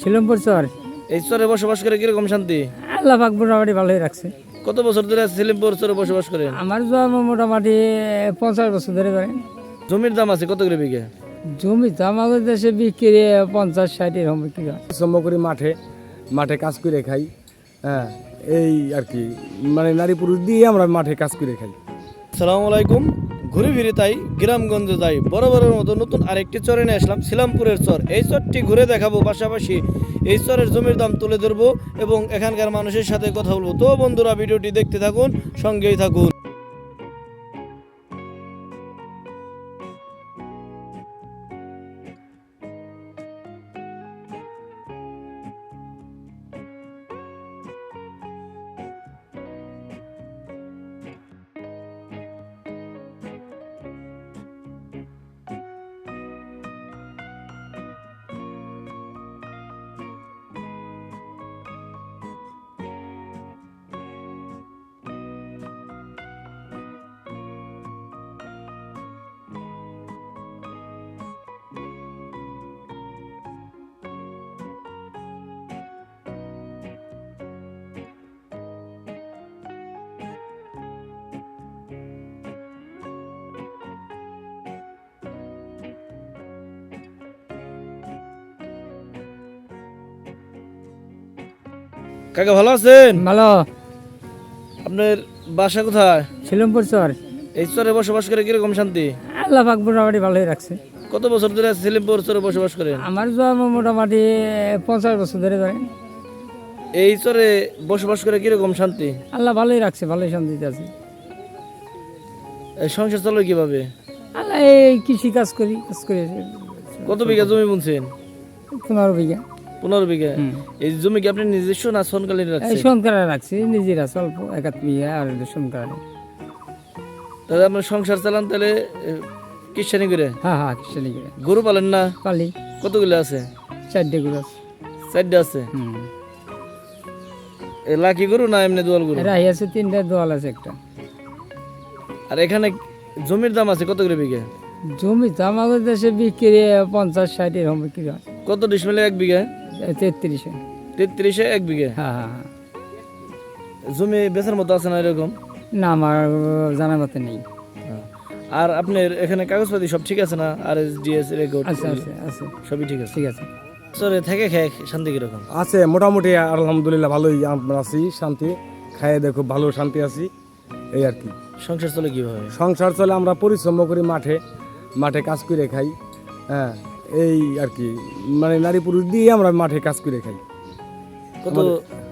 ছিলামপুর চর। এই চরে বসবাস করে কিরকম শান্তি? আল্লাহ পাক মোটামুটি ভালোই রাখছে। কত বছর ধরে ছিলিমপুর চরে বসবাস করেন? আমার জন্ম মোটামুটি 50 বছর ধরে করেন। জমির দাম আছে কত করে বিঘা? জমি তো আমাদের দেশে বিক্রি 50-60 এরকম বিক্রি হয়। সম্ভব করি মাঠে মাঠে কাজ করে খাই। হ্যাঁ, এই আর কি, মানে নারী পুরুষ দিয়ে আমরা মাঠে কাজ করে খাই। আসসালামু আলাইকুম। ঘুরে ফিরে তাই গ্রামগঞ্জে যাই, বরাবরের মতো নতুন আরেকটি চরে নিয়ে আসলাম, ছিলামপুরের চর। এই চরটি ঘুরে দেখাবো, পাশাপাশি এই চরের জমির দাম তুলে ধরবো এবং এখানকার মানুষের সাথে কথা বলবো। তো বন্ধুরা, ভিডিওটি দেখতে থাকুন, সঙ্গেই থাকুন। কাকা ভালো আছেন? ভালো। আপনার বাসা কোথায়? ছিলামপুর চর। এই চরে বসবাস করে কিরকম শান্তি? আল্লাহ পাক মোটামুটি ভালোই রাখছে। কত বছর ধরে ছিলিমপুর চরে বসবাস করেন? আমার জন্ম মোটামুটি 50 বছর ধরে করেন। এই চরে বসবাস করে কিরকম শান্তি? আল্লাহ ভালোই রাখছে, ভালোই শান্তিতে আছে। এই সংসার চলে কিভাবে? আল্লাহ এই কৃষি কাজ করি, কত বিঘা জমি বুনছেন? 15 বিঘা। 15 বিঘা। হুম। এই জমি কি আপনি নিজস্ব না সনকালীন এই রাখছেন? সনকারা রাখছি, নিজেরা স্বল্প 1 বিঘা আর সনকারা। তাহলে আপনার সংসার চালান তাহলে কিষানি করে? হ্যাঁ, কৃষি করে গরু পালেন না? পালি। কতগুলো আছে? 4 গুলো আছে। 4টা আছে। হুম। এ লাকি গরু না এমনি দোয়াল গরু? রাহি আছে 3টা, দোয়াল আছে 1টা। আর এখানে জমির দাম আছে কত করে বিঘা? জমি তো আমাদের দেশে বিক্রি 50-60 এরকম বিক্রি হয়। কত ডিসমিলে এক বিঘা? 33-এ। 33-এ এক বিঘা। হ্যাঁ। জমি বেচার মতো আছে না এরকম? না, আমার জানা মতে নেই। আর আপনার এখানে কাগজপাতি সব ঠিক আছে না? RSDS রেকর্ড আছে সবই ঠিক আছে? ঠিক আছে। চরে থেকে খেয়ে শান্তি কিরকম? আছে মোটামুটি, আলহামদুলিল্লাহ ভালোই আমরা আছি, শান্তি খাইয়ে দেখো ভালো শান্তি আছি, এই আর কি। সংসার চলে কিভাবে? সংসার চলে আমরা পরিশ্রম করি মাঠে মাঠে কাজ করে খাই। হ্যাঁ, এই আর কি, মানে নারী পুরুষ দিয়ে আমরা মাঠে কাজ করে খাই। কত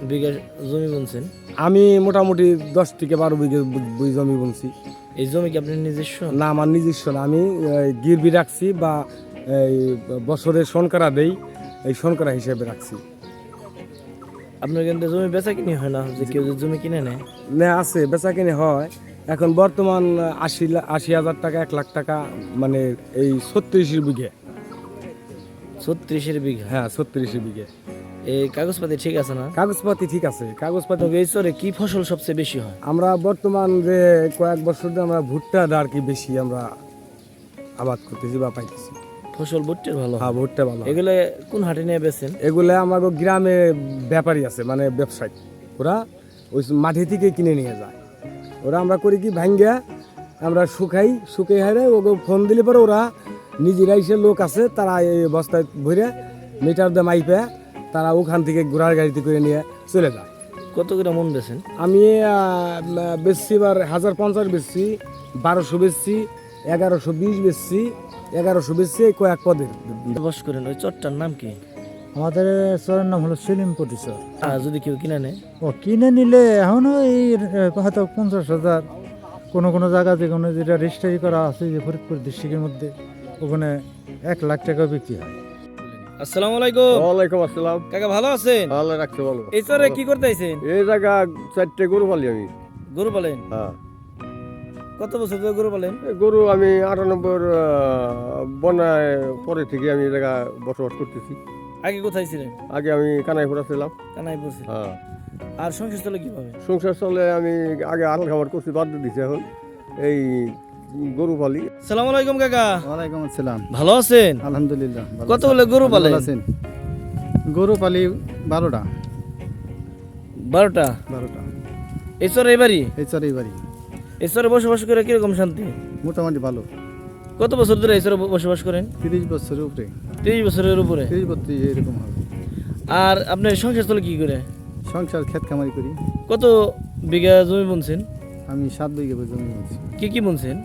বিঘা জমি বুনছেন? আমি মোটামুটি 10 থেকে 12 বিঘে জমি বুনছি। এই জমি কি আপনার নিজস্ব? না, আমার নিজস্ব না, আমি গিরবি রাখছি বা এই বছরে শনকরা দেই, এই শনকরা হিসেবে রাখছি। আপনার কিন্তু জমি বেচা কিনে হয় না, যে কেউ যদি জমি কিনে নেয়? না, আছে, বেচা কিনে হয়। এখন বর্তমান 80,000 টাকা, 1 লাখ টাকা, মানে এই 36 বিঘে। 36 বিঘা? হ্যাঁ, 36 বিঘে। এই কাগজপাতি ঠিক আছে না? কাগজপাতি ঠিক আছে, কাগজপাতি। তবে এই চরে কি ফসল সবচেয়ে বেশি হয়? আমরা বর্তমান যে কয়েক বছর ধরে আমরা ভুট্টা আর কি বেশি আমরা আবাদ করতেছি বা পাইতেছি। ফসল ভুট্টার ভালো হয়? হ্যাঁ, ভুট্টা ভালো। এগুলো কোন হাটে নিয়ে বেচেন? এগুলো আমাদের গ্রামে ব্যাপারী আছে, মানে ব্যবসায়ী, ওরা ওই মাঠে থেকে কিনে নিয়ে যায়। ওরা আমরা করি কি, ভাঙ্গা আমরা শুকাই হারে ওকে ফোন দিলে পরে ওরা নিজেরা এসে, লোক আছে তারা এই বস্তায় ভরে মিটার দিয়ে মাইপে তারা ওখান থেকে ঘোড়ার গাড়িতে করে নিয়ে চলে যায়। কত করে মন বেচেন? আমি বেচছি এবার 1050 বেচছি, 1200 বেচছি, 1120 বেচছি, 1100 বেচছি, কয়েক পদের। বস করেন ওই চরটার নাম কি? আমাদের চরের নাম হলো ছিলিমপুর চর। যদি কেউ কিনে নেয়? ও কিনে নিলে এখনো এই হয়তো 50,000, কোনো জায়গা যেখানে যেটা রেজিস্ট্রি করা আছে যে ফরিদপুর ডিস্ট্রিক্টের মধ্যে, ওখানে 1 লাখ টাকা বিক্রি হয়। আসসালামু আলাইকুম। ওয়ালাইকুম আসসালাম। কাকা ভালো আছেন? আল্লাহ রাখতে বলো। এই চরে কি করতে আইছেন? এই জায়গা 4টে গরু পালি আমি। গরু পালেন? হ্যাঁ, কত বছর ধরে গরু পালেন? এই গরু আমি 98 বন্যায় পরে থেকে আমি এই জায়গা বসবাস করতেছি। আগে কোথায় ছিলেন? আগে আমি কানাইপুরা ছিলাম। কানাইপুর ছিলেন। হ্যাঁ, আর সংসার চলে কিভাবে? সংসার চলে, আমি আগে আড়াল খাবার করছি, বাদ দিয়ে দিছি, এখন এই গরু পালি। আসসালামু আলাইকুম কাকা। ওয়ালাইকুম আসসালাম। ভালো আছেন? আলহামদুলিল্লাহ। কতগুলো গরু পালেন? আছেন? গরু পালি 12টা 12টা। এই চর এবারই এই চর এইবারই এই চরে বসবাস করে কিরকম শান্তি? মোটামুটি ভালো। কত বছর ধরে এই চরে বসবাস করেন? 30 বছরের উপরে, 30 বছরের উপরে। 30-32 এরকম হবে। আর আপনার সংসার চলে কি করে? সংসার ক্ষেত খামারি করি। কত বিঘা জমি বুনছেন? আমি 7 বিঘা জমি আছে। কি কি বুনছেন?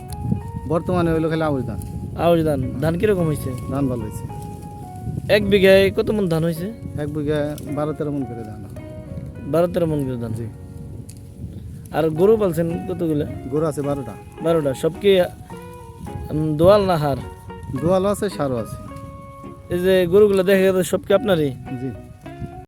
বর্তমানে হইলো খালি আউশ ধান। আউশ ধান। ধান কিরকম হয়েছে? ধান ভালো হয়েছে। 1 বিঘায় কত মন ধান হয়েছে? 1 বিঘা 12-13 মন করে ধান। 12-13 মন করে ধান। জি। আর গরু পালছেন কতগুলো? গরু আছে 12টা। 12টা। সব কি দোয়াল না হার? দোয়ালও আছে, সারও আছে। এই যে গরুগুলো দেখা গেছে সব কি আপনারই? জি।